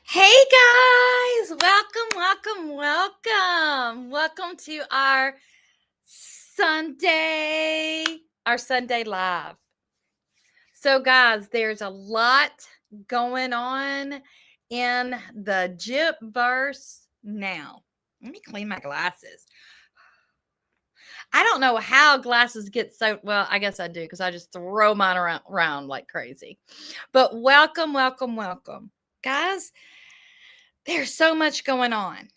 Hey guys, welcome. Welcome to our Sunday live. So guys, there's a lot going on in the Gypverse now. Let me clean my glasses. I don't know how glasses get so well. I guess I do because I just throw mine around like crazy. But welcome, guys. There's so much going on.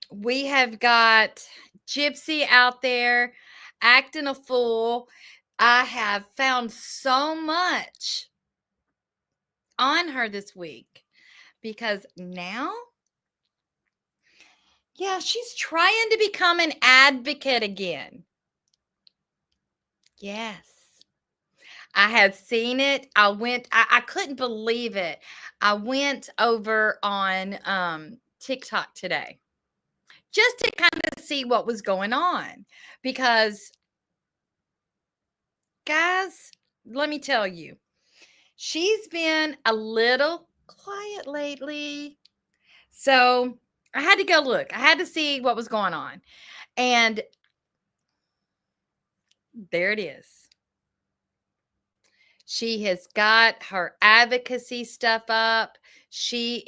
We have got Gypsy out there acting a fool. I have found so much on her this week because now, yeah, she's trying to become an advocate again. Yes. I had seen it. I couldn't believe it. I went over on TikTok today just to kind of see what was going on because guys, let me tell you, she's been a little quiet lately. So I had to go look. I had to see what was going on. And there it is. She has got her advocacy stuff up. She's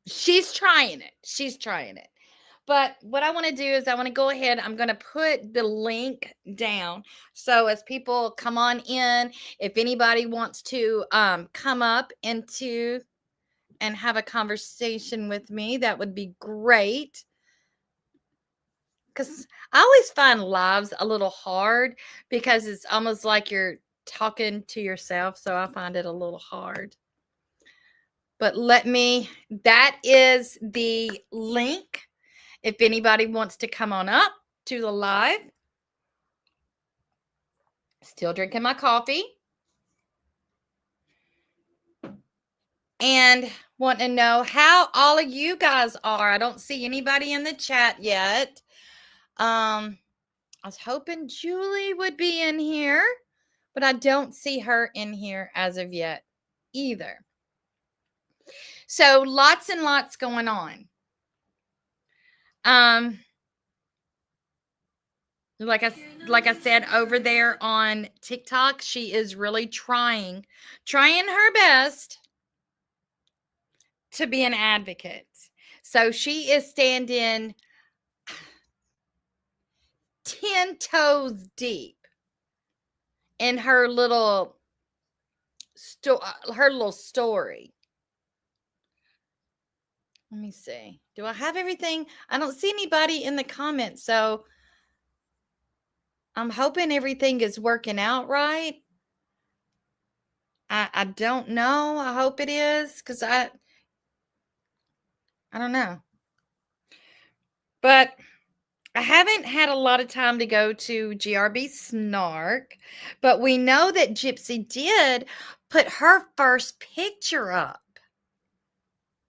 trying it. She's trying it. But what I want to do is I want to go ahead. I'm going to put the link down. So as people come on in, if anybody wants to come up into and have a conversation with me, that would be great. Because I always find lives a little hard because it's almost like you're talking to yourself. So I find it a little hard. But that is the link. If anybody wants to come on up to the live, still drinking my coffee. And want to know how all of you guys are. I don't see anybody in the chat yet. I was hoping Julie would be in here, but I don't see her in here as of yet either. So lots and lots going on. Like I said over there on TikTok, she is really trying her best to be an advocate. So she is standing 10 toes deep in her little story. Let me see. Do I have everything? I don't see anybody in the comments, so I'm hoping everything is working out right. I don't know. I hope it is because I don't know. But I haven't had a lot of time to go to GRB Snark, but we know that Gypsy did put her first picture up.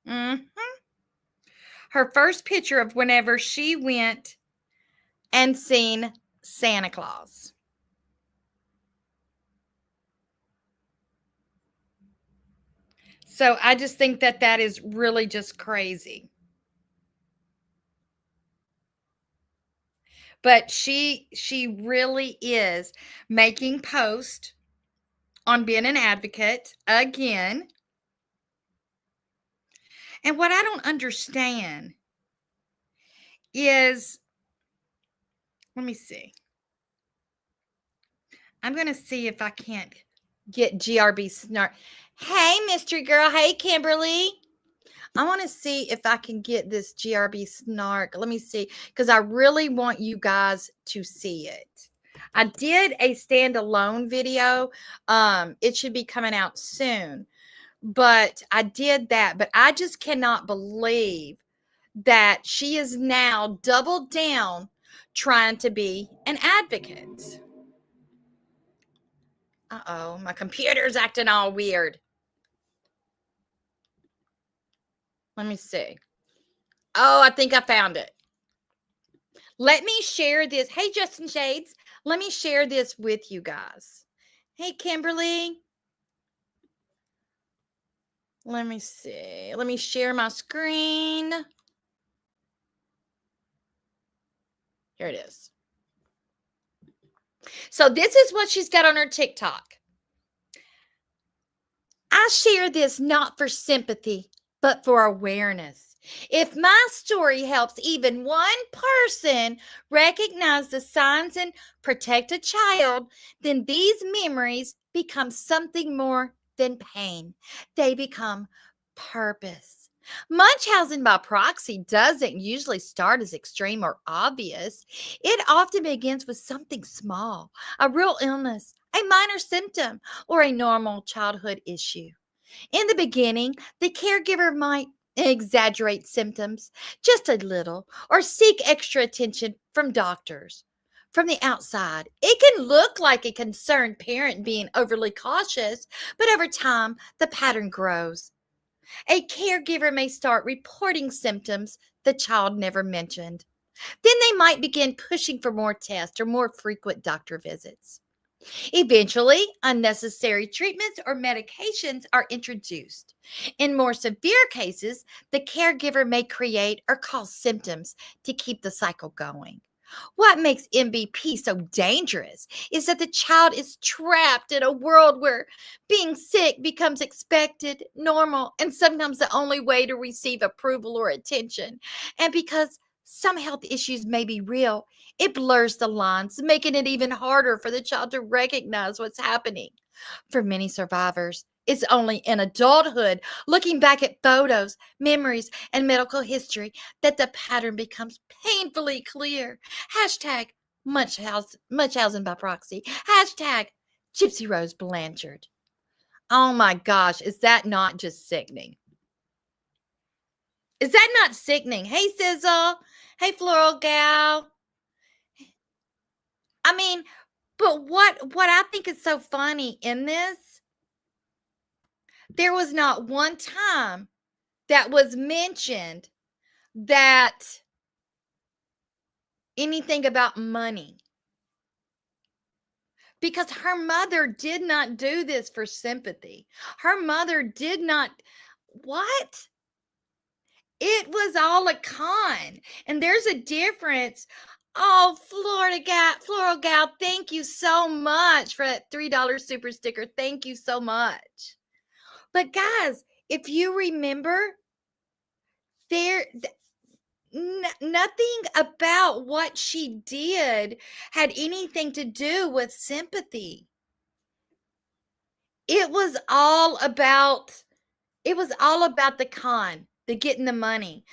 Her first picture of whenever she went and seen Santa Claus. So I just think that is really just crazy. But she really is making posts on being an advocate again. And what I don't understand is, let me see. I'm going to see if I can't get GRB Snark. Hey, mystery girl. Hey, Kimberly. I want to see if I can get this GRB Snark. Let me see, because I really want you guys to see it. I did a standalone video. It should be coming out soon. But I did that. But I just cannot believe that she is now doubled down trying to be an advocate. Uh-oh, my computer's acting all weird. Let me see. Oh, I think I found it. Let me share this. Hey, Justin Shades. Let me share this with you guys. Hey, Kimberly. Let me see. Let me share my screen. Here it is. So this is what she's got on her TikTok. I share this not for sympathy, but for awareness. If my story helps even one person recognize the signs and protect a child, then these memories become something more than pain. They become purpose. Munchausen by proxy doesn't usually start as extreme or obvious. It often begins with something small, a real illness, a minor symptom, or a normal childhood issue. In the beginning, the caregiver might exaggerate symptoms just a little or seek extra attention from doctors. From the outside, it can look like a concerned parent being overly cautious, but over time, the pattern grows. A caregiver may start reporting symptoms the child never mentioned. Then they might begin pushing for more tests or more frequent doctor visits. Eventually, unnecessary treatments or medications are introduced. In more severe cases, the caregiver may create or cause symptoms to keep the cycle going. What makes MBP so dangerous is that the child is trapped in a world where being sick becomes expected, normal, and sometimes the only way to receive approval or attention. And because some health issues may be real, it blurs the lines, making it even harder for the child to recognize what's happening. For many survivors, it's only in adulthood, looking back at photos, memories, and medical history, that the pattern becomes painfully clear. Hashtag Munchausen by proxy. Hashtag Gypsy Rose Blanchard. Oh my gosh, is that not just sickening? Is that not sickening? Hey, Sizzle. Hey, Floral Gal. I mean, but what I think is so funny in this, there was not one time that was mentioned that anything about money, because her mother did not do this for sympathy. Her mother did not. What? It was all a con. And there's a difference. Oh, Floral Gal, thank you so much for that $3 super sticker. Thank you so much. But guys, if you remember, there nothing about what she did had anything to do with sympathy. It was all about the con, the getting the money,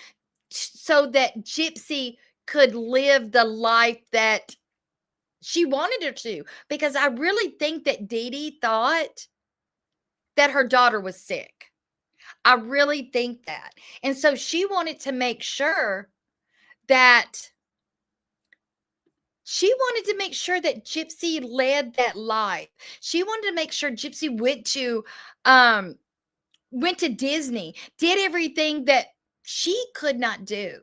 so that Gypsy could live the life that she wanted her to. Because I really think that Dee Dee thought that her daughter was sick. I really think that. And so she wanted to make sure that Gypsy led that life. She wanted to make sure Gypsy went to Disney, did everything that she could not do.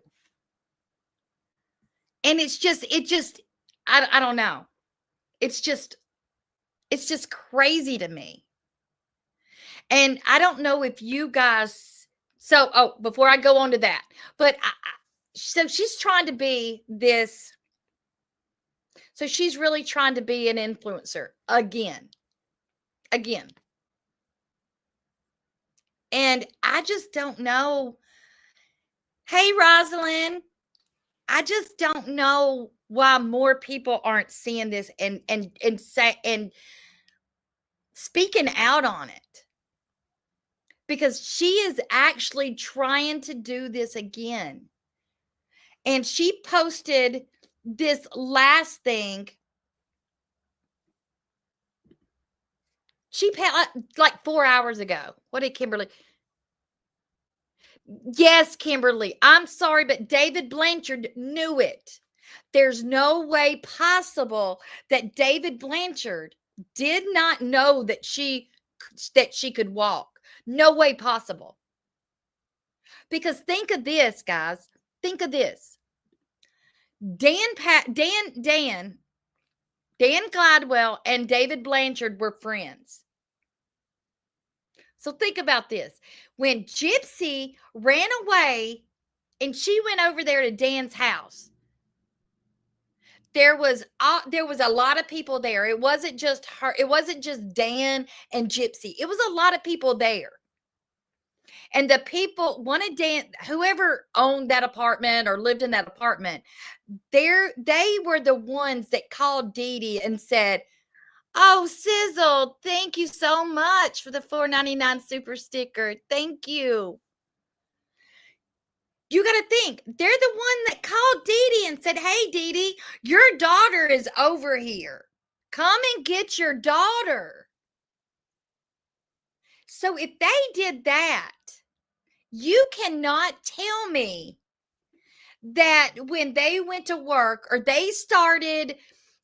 And I don't know. It's just crazy to me. And I don't know if you guys, before I go on to that, but so she's trying to be this, so she's really trying to be an influencer again. And I just don't know. Hey, Rosalind, I just don't know why more people aren't seeing this and speaking out on it. Because she is actually trying to do this again. And she posted this last thing. She like 4 hours ago. What did Kimberly? Yes, Kimberly. I'm sorry, but David Blanchard knew it. There's no way possible that David Blanchard did not know that she could walk. No way possible. Because think of this, guys. Think of this. Dan Gladwell and David Blanchard were friends. So think about this. When Gypsy ran away and she went over there to Dan's house, there was a lot of people there. It wasn't just her, it wasn't just Dan and Gypsy. It was a lot of people there. And the people wanted Dan, whoever owned that apartment or lived in that apartment, they were the ones that called Dee Dee and said, "Oh, Sizzle, thank you so much for the $4.99 super sticker. Thank you." You got to think, they're the one that called Dee Dee and said, "Hey, Dee Dee, your daughter is over here. Come and get your daughter." So if they did that, you cannot tell me that when they went to work or they started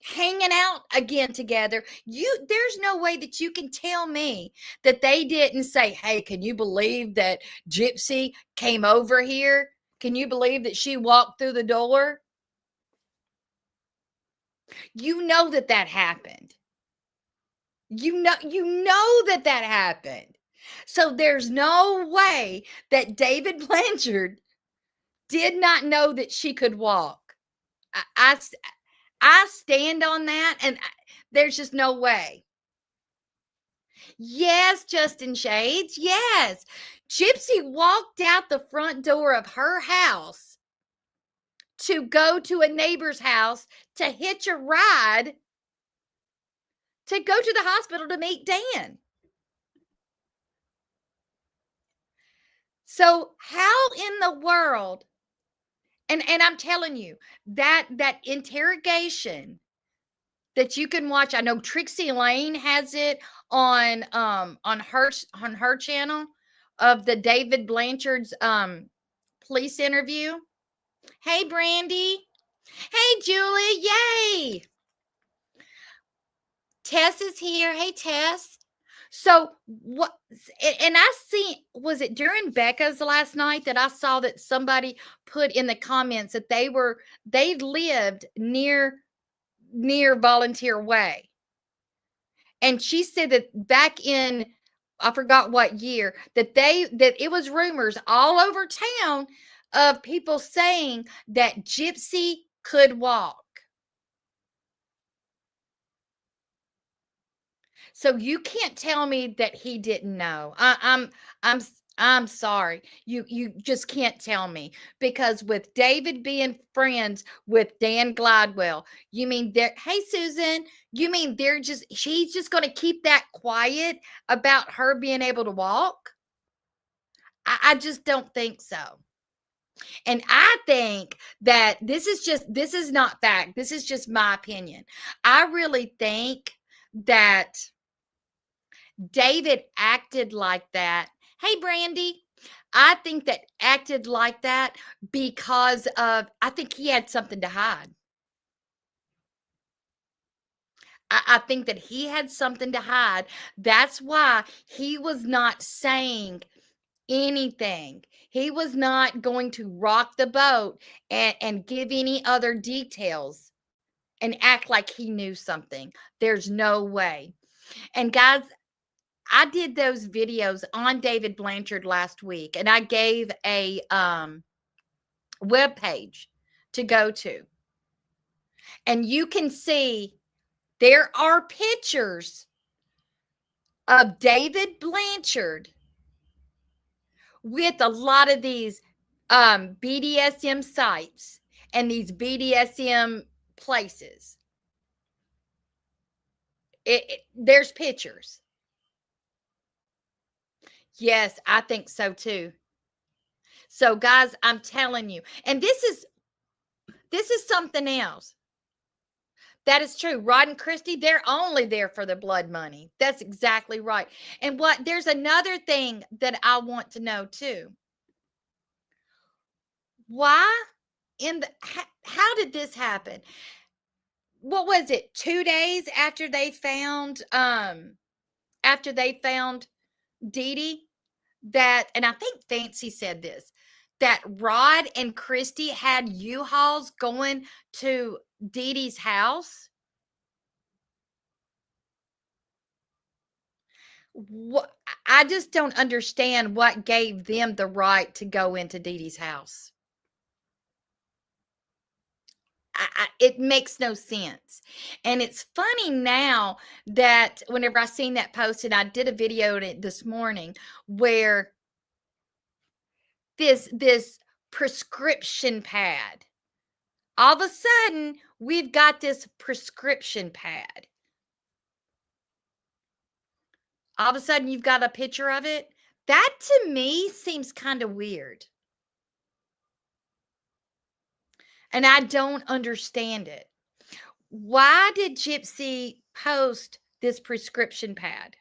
hanging out again together, there's no way that you can tell me that they didn't say, "Hey, can you believe that Gypsy came over here? Can you believe that she walked through the door?" You know that that happened. You know that that happened. So there's no way that David Blanchard did not know that she could walk. I, I stand on that, and there's just no way. Yes, Justin Shades. Yes. Gypsy walked out the front door of her house to go to a neighbor's house to hitch a ride to go to the hospital to meet Dan. So, how in the world? And I'm telling you, that interrogation that you can watch. I know Trixie Lane has it on her channel of the David Blanchard's police interview. Hey Brandy. Hey Julie. Yay. Tess is here. Hey Tess. So what, and I see, was it during Becca's last night that I saw that somebody put in the comments that they lived near Volunteer Way. And she said that back in, I forgot what year, that it was rumors all over town of people saying that Gypsy could walk. So you can't tell me that he didn't know. I'm sorry. You just can't tell me, because with David being friends with Dan Glidewell, you mean they're, hey Susan, you mean she's just going to keep that quiet about her being able to walk? I just don't think so. And I think that this is not fact. This is just my opinion. I really think that David acted like that. Hey, Brandy. I think that acted like that because I think he had something to hide. I think that he had something to hide. That's why he was not saying anything. He was not going to rock the boat and give any other details and act like he knew something. There's no way. And guys, I did those videos on David Blanchard last week, and I gave a web page to go to. And you can see there are pictures of David Blanchard with a lot of these BDSM sites and these BDSM places. There's pictures. Yes, I think so too. So guys, I'm telling you, and this is something else. That is true. Rod and Christy, they're only there for the blood money. That's exactly right. And there's another thing that I want to know too. Why how did this happen? What was it? 2 days after they found Dee Dee, that, and I think Fancy said this, that Rod and Christy had U-Hauls going to Dee Dee's house. What I just don't understand what gave them the right to go into Dee Dee's house. It makes no sense. And it's funny now that whenever I seen that posted, I did a video on it this morning where this prescription pad, all of a sudden we've got this prescription pad. All of a sudden you've got a picture of it. That to me seems kind of weird. And I don't understand it. Why did Gypsy post this prescription pad?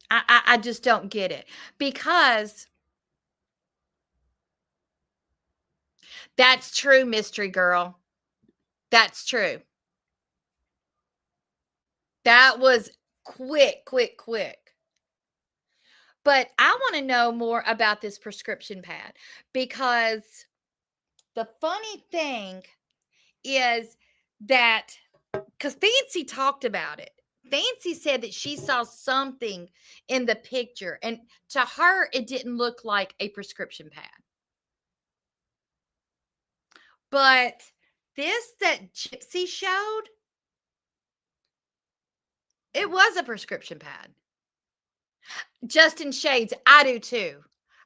I just don't get it, because that's true, mystery girl. That's true. That was quick, quick, quick. But I want to know more about this prescription pad, because the funny thing is that, because Fancy talked about it. Fancy said that she saw something in the picture, and to her, it didn't look like a prescription pad. But this that Gypsy showed, it was a prescription pad. Justin Shades, I do too.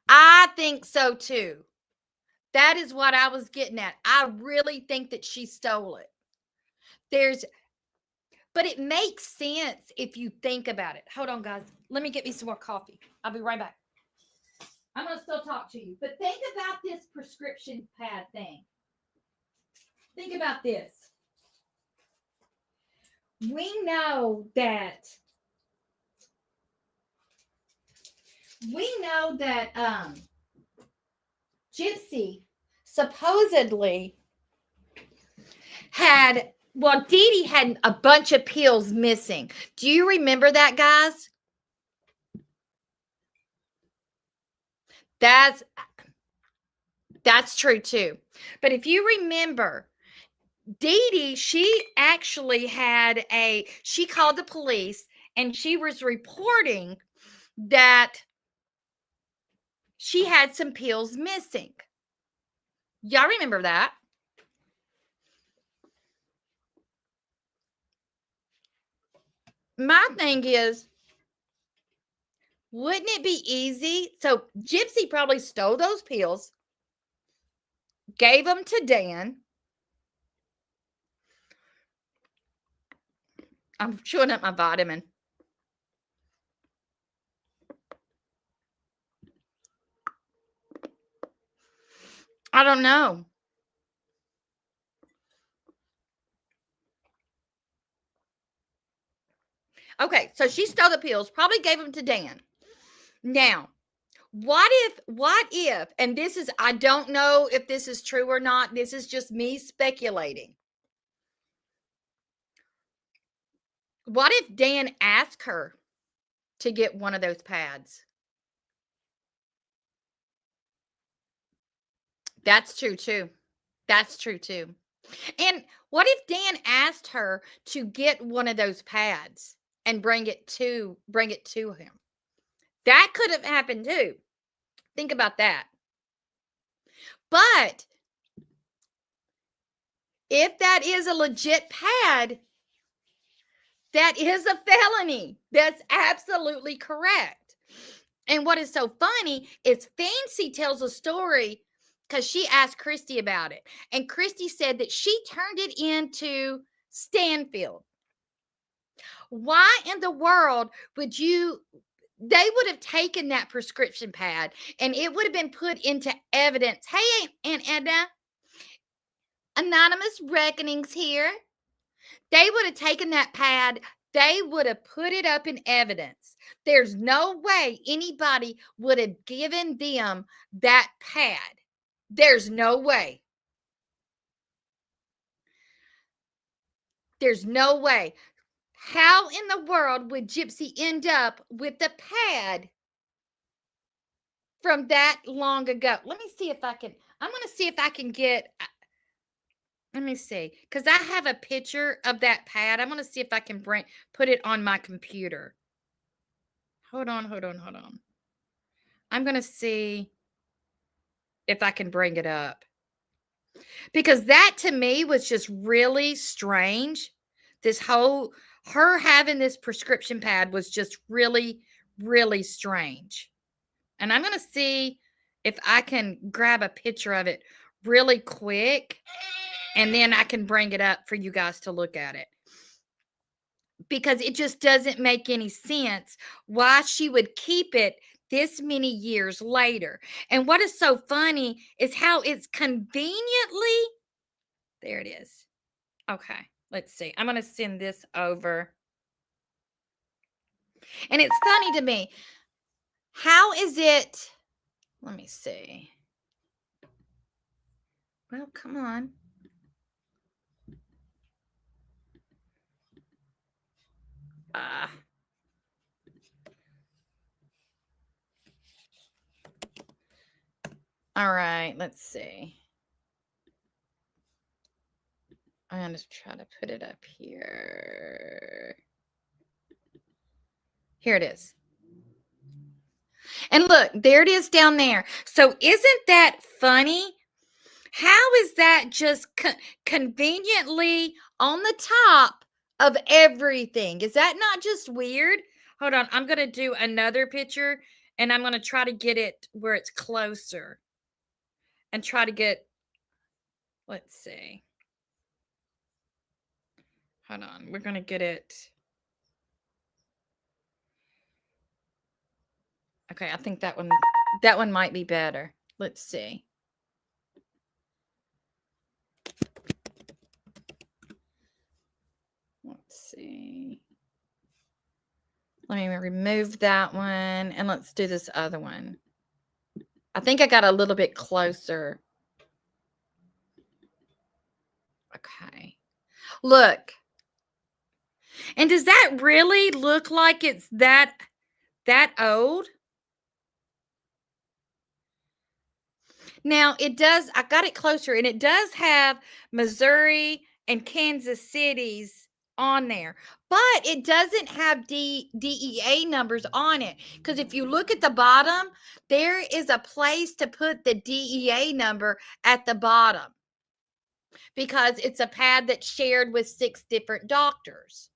I think so too. That is what I was getting at. I really think that she stole it. But it makes sense if you think about it. Hold on, guys. Let me get me some more coffee. I'll be right back. I'm going to still talk to you. But think about this prescription pad thing. Think about this. We know that Gypsy supposedly had, well, Dee Dee had a bunch of pills missing. Do you remember that, guys? That's true too. But if you remember, Dee Dee, she actually she called the police and she was reporting that she had some pills missing. Y'all remember that? My thing is, wouldn't it be easy? So Gypsy probably stole those pills, gave them to Dan. I'm chewing up my vitamin. I don't know. Okay, so she stole the pills, probably gave them to Dan. Now, what if, and this is, I don't know if this is true or not. This is just me speculating. What if Dan asked her to get one of those pads? That's true too. That's true too. And what if Dan asked her to get one of those pads and bring it to him? That could have happened too. Think about that. But if that is a legit pad, that is a felony. That's absolutely correct. And what is so funny is Fancy tells a story because she asked Christy about it. And Christy said that she turned it into Stanfield. Why in the world would you? They would have taken that prescription pad and it would have been put into evidence. Hey, Aunt Edna, Anonymous Reckonings here. They would have taken that pad. They would have put it up in evidence. There's no way anybody would have given them that pad. There's no way. There's no way. How in the world would Gypsy end up with the pad from that long ago? Let me see if I can. I'm going to see if I can get. Let me see, because I have a picture of that pad. I'm gonna see if I can put it on my computer. Hold on, hold on, hold on. I'm gonna see if I can bring it up. Because that to me was just really strange. This whole her having this prescription pad was just really, really strange. And I'm gonna see if I can grab a picture of it really quick, and then I can bring it up for you guys to look at it. Because it just doesn't make any sense why she would keep it this many years later. And what is so funny is how it's conveniently there it is. Okay, let's see. I'm going to send this over. And it's funny to me. How is it? Let me see. Well, come on. Ah. All right, let's see. I'm going to try to put it up here. Here it is. And look, there it is down there. So isn't that funny? How is that just conveniently on the top of everything? Is that not just weird? Hold on. I'm going to do another picture and I'm going to try to get it where it's closer and try to get, let's see. Hold on. We're going to get it. Okay. I think that one might be better. Let's see. Let's see. Let me remove that one and let's do this other one. I think I got a little bit closer. Okay. Look. And does that really look like it's that old? Now, it does, I got it closer, and it does have Missouri and Kansas Cities on there, but it doesn't have DEA numbers on it. Because if you look at the bottom, there is a place to put the DEA number at the bottom because it's a pad that's shared with 6 different doctors.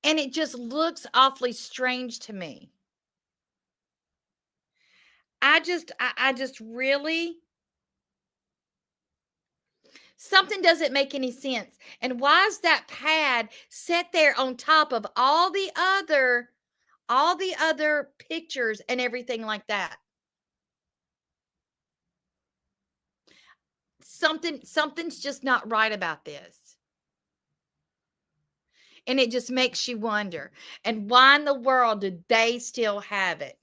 And it just looks awfully strange to me. I just really something doesn't make any sense. And why is that pad set there on top of all the other pictures and everything like that? Something's just not right about this. And it just makes you wonder. And why in the world do they still have it?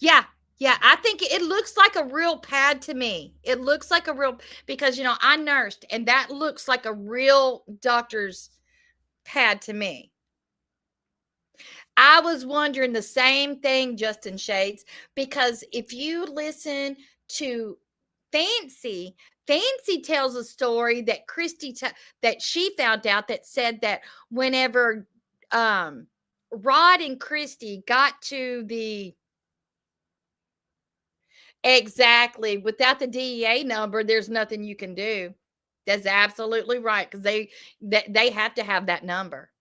Yeah, yeah, I think it looks like a real pad to me. It looks like a real because I nursed and that looks like a real doctor's pad to me. I was wondering the same thing, Justin Shades, because if you listen to Fancy, Fancy tells a story that that she found out that said that whenever Rod and Christy got to the exactly without the DEA number, there's nothing you can do. That's absolutely right because they have to have that number.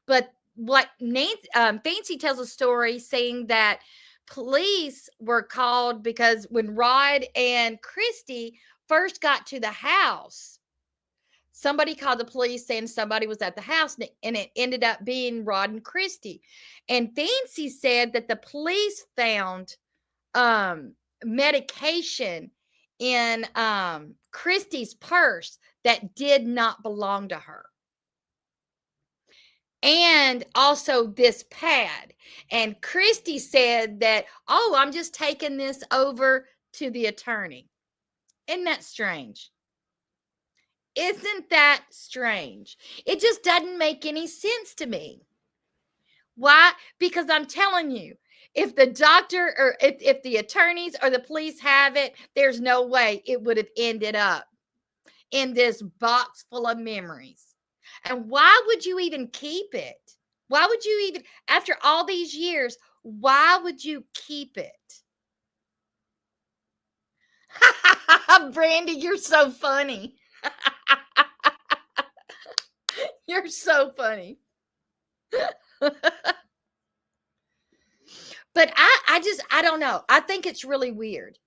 But what Fancy tells a story saying that police were called because when Rod and Christy first got to the house, somebody called the police saying somebody was at the house and it ended up being Rod and Christy. And Fancy said that the police found medication in Christy's purse that did not belong to her. And also this pad. And Christy said that, oh, I'm just taking this over to the attorney. Isn't that strange? Isn't that strange? It just doesn't make any sense to me. Why? Because I'm telling you, if the doctor or if the attorneys or the police have it, there's no way it would have ended up in this box full of memories. And why would you even keep it? Why would you even, after all these years, why would you keep it? Brandy, you're so funny. You're so funny. But I don't know. I think it's really weird.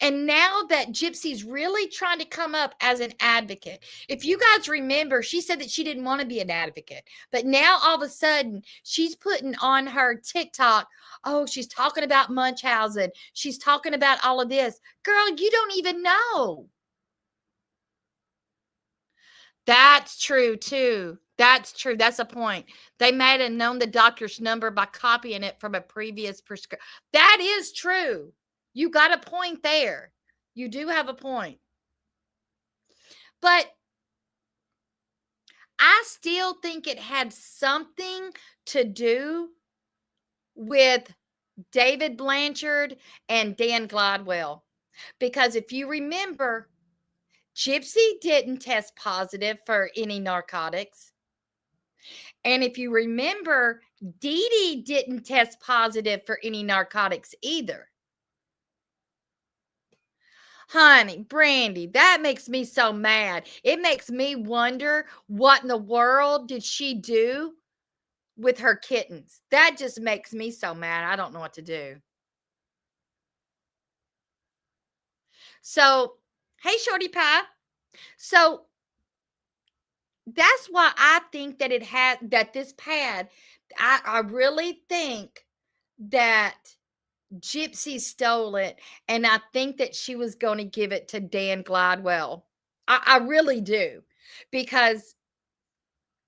And now that Gypsy's really trying to come up as an advocate, if you guys remember, she said that she didn't want to be an advocate, but now all of a sudden she's putting on her TikTok, oh, she's talking about Munchausen. She's talking about all of this. Girl, you don't even know. That's true too. That's true. That's a point. They might have known the doctor's number by copying it from a previous prescription. That is true. You got a point there. You do have a point. But I still think it had something to do with David Blanchard and Dan Gladwell. Because if you remember, Gypsy didn't test positive for any narcotics. And if you remember, Dee Dee didn't test positive for any narcotics either. Honey, Brandy, that makes me so mad. It makes me wonder what in the world did she do with her kittens? That just makes me so mad. I don't know what to do. So, hey, Shorty Pie. So, that's why I think that it had that this pad, I really think that Gypsy stole it, and I think that she was going to give it to Dan Gladwell. I really do, because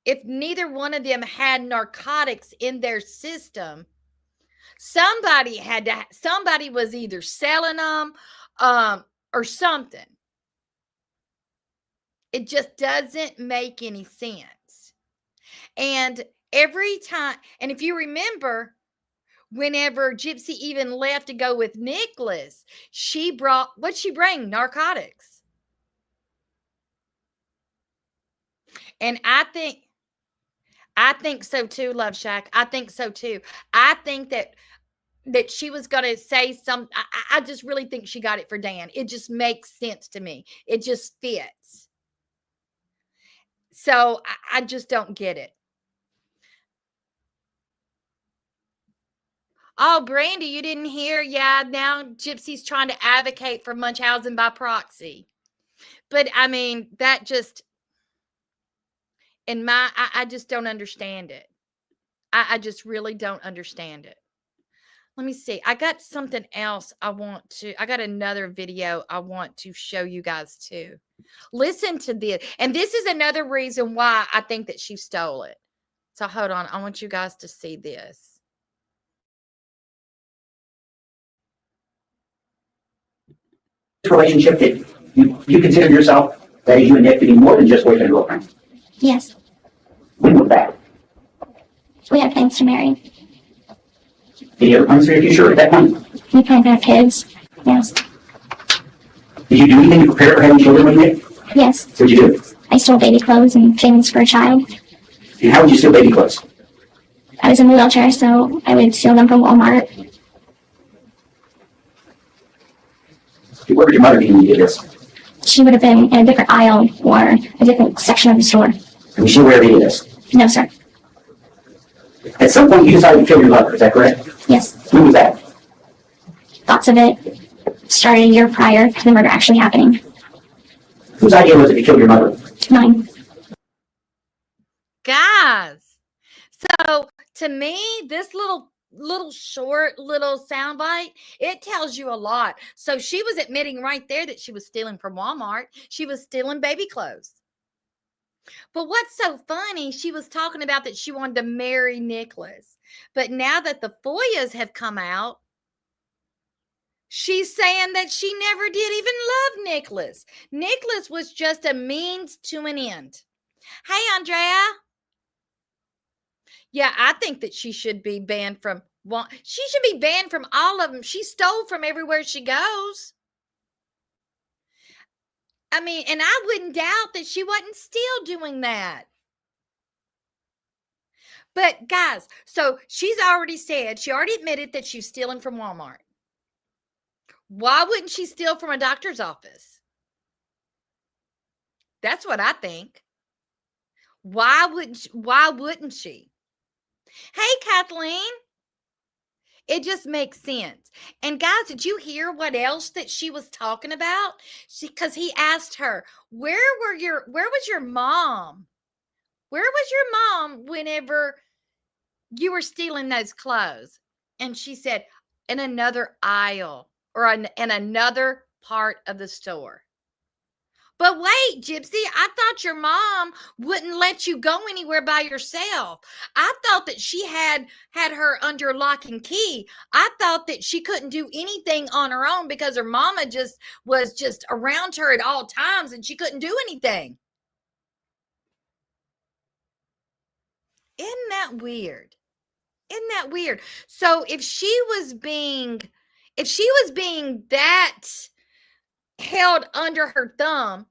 if neither one of them had narcotics in their system, somebody was either selling them or something. It just doesn't make any sense. And every time, and if you remember, whenever Gypsy even left to go with Nicholas, she brought, what'd she bring? Narcotics. And I think so too, Love Shack. I think so too. I think that she was going to say some, I just really think she got it for Dan. It just makes sense to me. It just fits. So I just don't get it. Oh, Brandy, you didn't hear? Yeah, now Gypsy's trying to advocate for Munchausen by proxy. But I mean, that just, I just don't understand it. I just really don't understand it. Let me see. I got something else I got another video I want to show you guys too. Listen to this. And this is another reason why I think that she stole it. So hold on. I want you guys to see this. Relationship that you consider yourself that you and Nick to be more than just boyfriend and girlfriend? Yes, When was that? we had plans to marry. Did you ever plans for your future at that point? We plan to have kids. Yes. Did you do anything to prepare for having children with Nick? Yes. What'd you do? I stole baby clothes and things for a child. And how would you steal baby clothes? I was in a wheelchair, so I would steal them from Walmart. Where would your mother be when you did this? She would have been in a different aisle or a different section of the store. Are you sure where any of this? No, sir. At some point you decided to kill your lover, is that correct? Yes. When was that? Thoughts of it started a year prior to the murder actually happening. Whose idea was it to kill your mother? Mine. Guys, so to me, this little short soundbite, it tells you a lot. So she was admitting right there that she was stealing from Walmart. She was stealing baby clothes. But what's so funny, she was talking about that she wanted to marry Nicholas. But now that the FOIAs have come out, she's saying that she never did even love Nicholas. Nicholas was just a means to an end. Hey, Andrea. Yeah, I think that she should be banned from she should be banned from all of them. She stole from everywhere she goes. I mean, and I wouldn't doubt that she wasn't still doing that. But guys, so she's already said, she already admitted that she's stealing from Walmart. Why wouldn't she steal from a doctor's office? That's what I think. Why wouldn't she? Hey, Kathleen. It just makes sense. And guys, did you hear what else that she was talking about? Because he asked her, where was your mom? Where was your mom whenever you were stealing those clothes? And she said, in another aisle or in another part of the store. But wait, Gypsy, I thought your mom wouldn't let you go anywhere by yourself. I thought that she had her under lock and key. I thought that she couldn't do anything on her own because her mama was just around her at all times and she couldn't do anything. Isn't that weird? Isn't that weird? So if she was being that held under her thumb,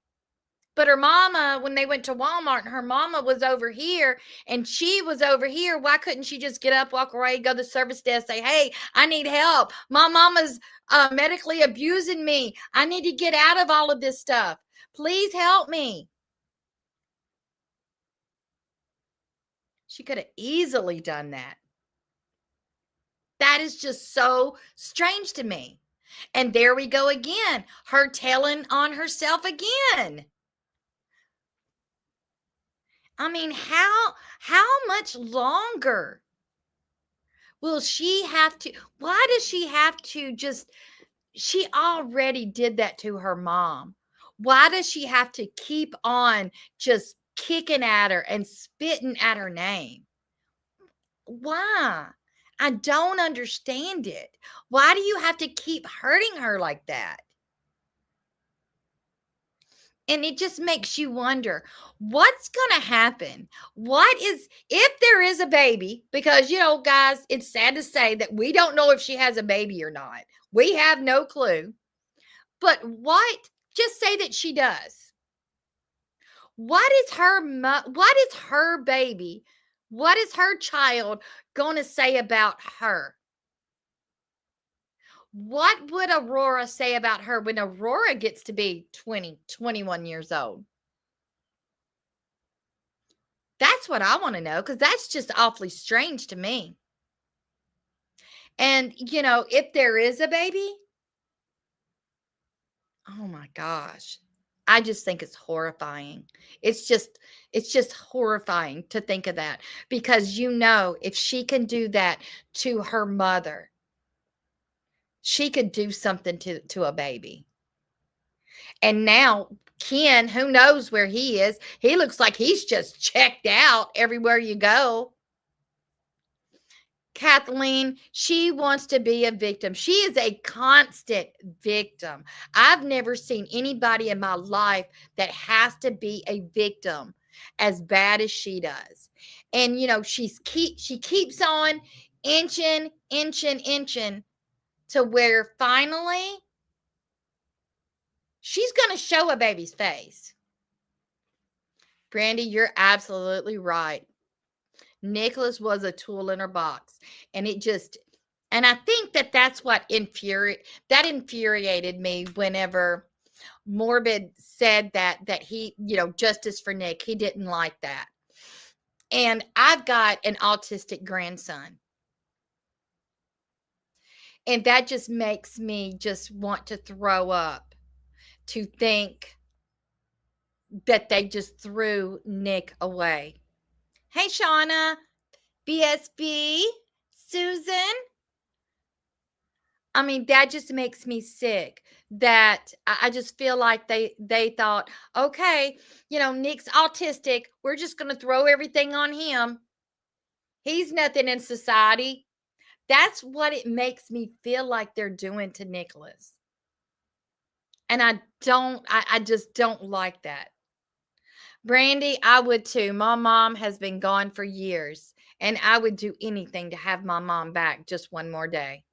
but her mama, when they went to Walmart, her mama was over here and she was over here, why couldn't she just get up, walk away, go to the service desk, say, hey, I need help. My mama's medically abusing me. I need to get out of all of this stuff. Please help me. She could have easily done that. That is just so strange to me. And there we go again, her telling on herself again. I mean, how much longer will she have to? Why does she have to she already did that to her mom. Why does she have to keep on just kicking at her and spitting at her name? Why? I don't understand it. Why do you have to keep hurting her like that? And it just makes you wonder what's going to happen. If there is a baby, because, guys, it's sad to say that we don't know if she has a baby or not. We have no clue. But just say that she does. What is her baby? What is her child going to say about her? What would Aurora say about her when Aurora gets to be 20, 21 years old? That's what I want to know, because that's just awfully strange to me. And, if there is a baby, oh my gosh, I just think it's horrifying. It's just horrifying to think of that, because, if she can do that to her mother, she could do something to a baby. And now Ken, who knows where he is? He looks like he's just checked out everywhere you go. Kathleen, she wants to be a victim. She is a constant victim. I've never seen anybody in my life that has to be a victim as bad as she does. And she keeps on inching to where finally she's going to show a baby's face. Brandy, you're absolutely right. Nicholas was a tool in her box. And I think that's what infuriated me whenever Morbid said that he, justice for Nick. He didn't like that. And I've got an autistic grandson. And that just makes me just want to throw up, to think that they just threw Nick away. Hey, Shauna, BSB, Susan. I mean, that just makes me sick, that I just feel like they thought, okay, Nick's autistic. We're just going to throw everything on him. He's nothing in society. That's what it makes me feel like they're doing to Nicholas. And I just don't like that. Brandy, I would too. My mom has been gone for years, And I would do anything to have my mom back just one more day.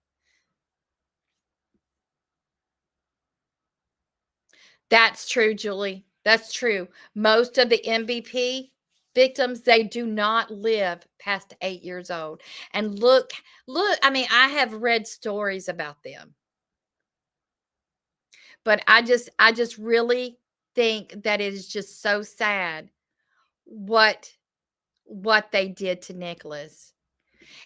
That's true, Julie. That's true. Most of the MVP victims, they do not live past 8 years old. And look, I mean, I have read stories about them. But I just really think that it is just so sad what they did to Nicholas.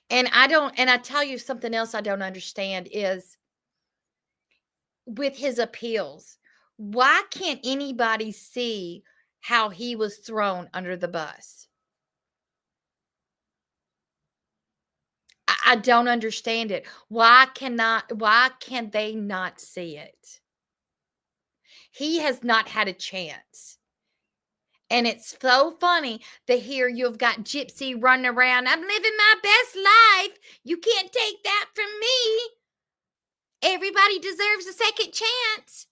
And I tell you something else I don't understand is with his appeals. Why can't anybody see how he was thrown under the bus? I don't understand it. Why can they not see it? He has not had a chance. And it's so funny to hear you've got Gypsy running around. I'm living my best life. You can't take that from me. Everybody deserves a second chance.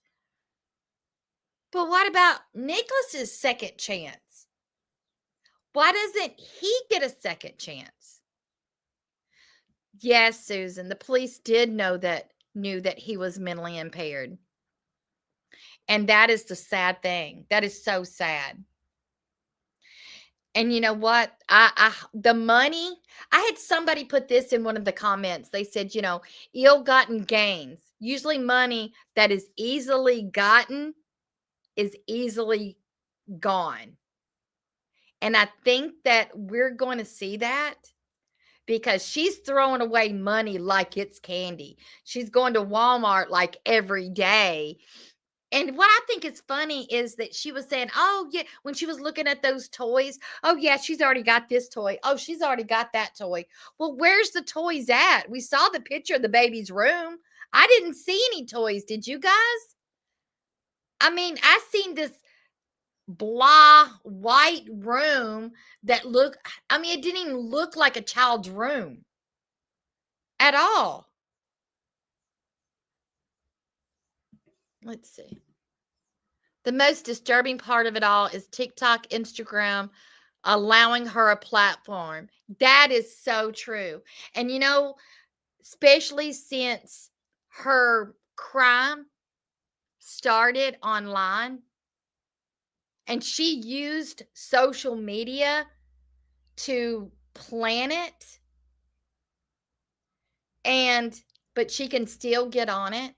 But what about Nicholas's second chance? Why doesn't he get a second chance? Yes, Susan, the police knew that he was mentally impaired. And that is the sad thing. That is so sad. And you know what? The money, I had somebody put this in one of the comments. They said, ill-gotten gains. Usually money that is easily gotten is easily gone. And I think that we're going to see that because she's throwing away money like it's candy. She's going to Walmart like every day. And what I think is funny is that she was saying, oh, yeah, when she was looking at those toys, oh, yeah, she's already got this toy. Oh, she's already got that toy. Well, where's the toys at? We saw the picture of the baby's room. I didn't see any toys. Did you guys? I mean, I seen this blah white room that it didn't even look like a child's room at all. Let's see. The most disturbing part of it all is TikTok, Instagram allowing her a platform. That is so true. And especially since her crime started online and she used social media to plan it, but she can still get on it.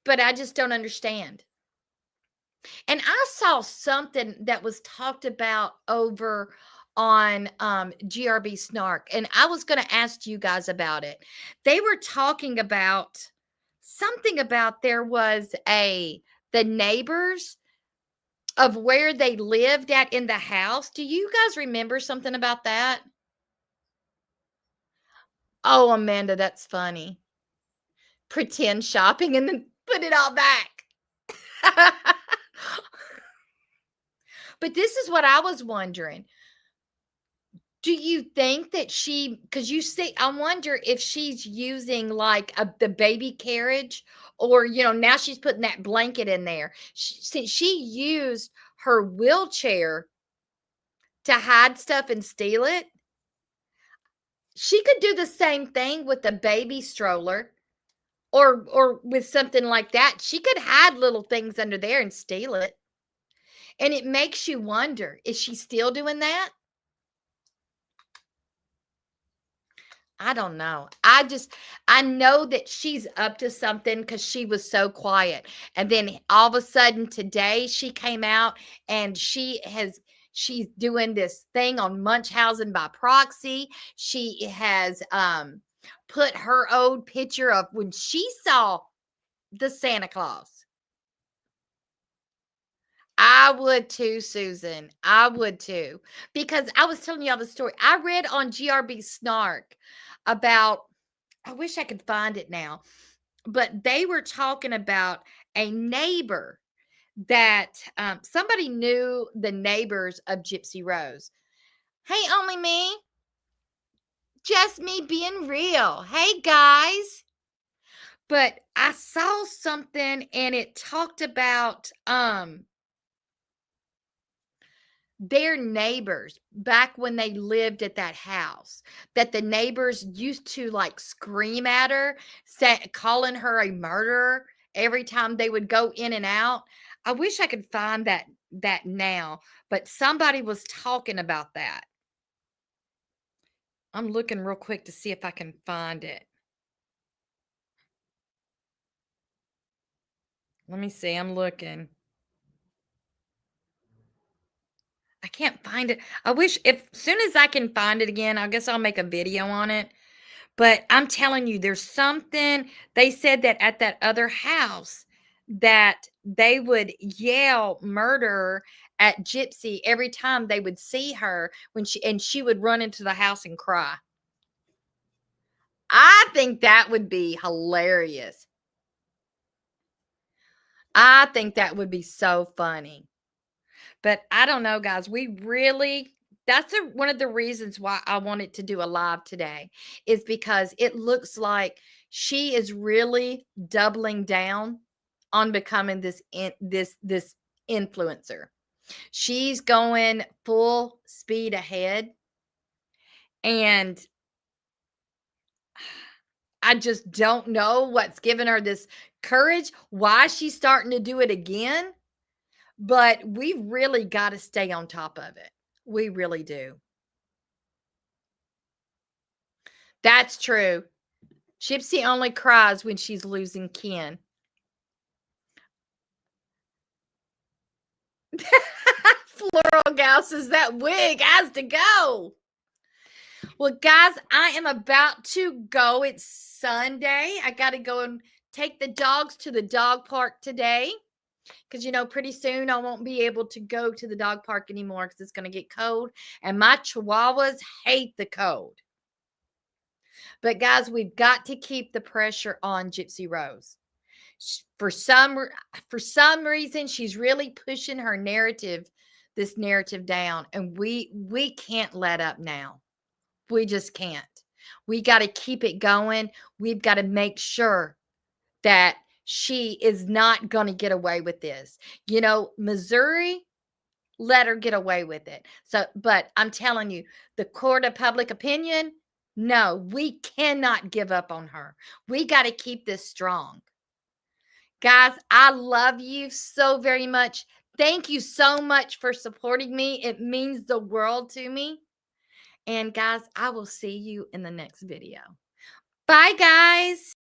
But I just don't understand. And I saw something that was talked about over on GRB Snark, and I was going to ask you guys about it. They were talking about something about there was the neighbors of where they lived at in the house. Do you guys remember something about that? Oh, Amanda, that's funny. Pretend shopping and then put it all back. But this is what I was wondering. Do you think that because you see, I wonder if she's using like the baby carriage or, now she's putting that blanket in there. Since she used her wheelchair to hide stuff and steal it, she could do the same thing with the baby stroller or with something like that. She could hide little things under there and steal it. And it makes you wonder, is she still doing that? I don't know. I know that she's up to something because she was so quiet. And then all of a sudden today she came out and she's doing this thing on Munchausen by proxy. She has put her old picture of when she saw the Santa Claus. I would too, Susan. I would too. Because I was telling y'all the story. I read on GRB Snark about, I wish I could find it now, but they were talking about a neighbor that somebody knew the neighbors of Gypsy Rose. Hey, only me. Just me being real. Hey, guys. But I saw something and it talked about their neighbors back when they lived at that house, that the neighbors used to like scream at her, calling her a murderer every time they would go in and out. I wish I could find that now, but somebody was talking about that. I'm looking real quick to see if I can find it. Let me see. I'm looking. I can't find it. I wish if soon as I can find it again, I guess I'll make a video on it. But I'm telling you, there's something they said that at that other house that they would yell murder at Gypsy every time they would see her when she would run into the house and cry. I think that would be hilarious. I think that would be so funny. But I don't know, guys. That's one of the reasons why I wanted to do a live today is because it looks like she is really doubling down on becoming this influencer. She's going full speed ahead, and I just don't know what's giving her this courage, why she's starting to do it again. But we really got to stay on top of it. We really do. That's true. Gypsy only cries when she's losing kin. Floral gal says that wig has to go. Well, guys, I am about to go. It's Sunday. I got to go and take the dogs to the dog park today. Because, pretty soon I won't be able to go to the dog park anymore because it's going to get cold. And my chihuahuas hate the cold. But, guys, we've got to keep the pressure on Gypsy Rose. For some reason, she's really pushing this narrative down. And we can't let up now. We just can't. We got to keep it going. We've got to make sure that she is not going to get away with this. Missouri let her get away with it. But I'm telling you, the court of public opinion, no, we cannot give up on her. We got to keep this strong. Guys, I love you so very much. Thank you so much for supporting me. It means the world to me. And guys, I will see you in the next video. Bye, guys.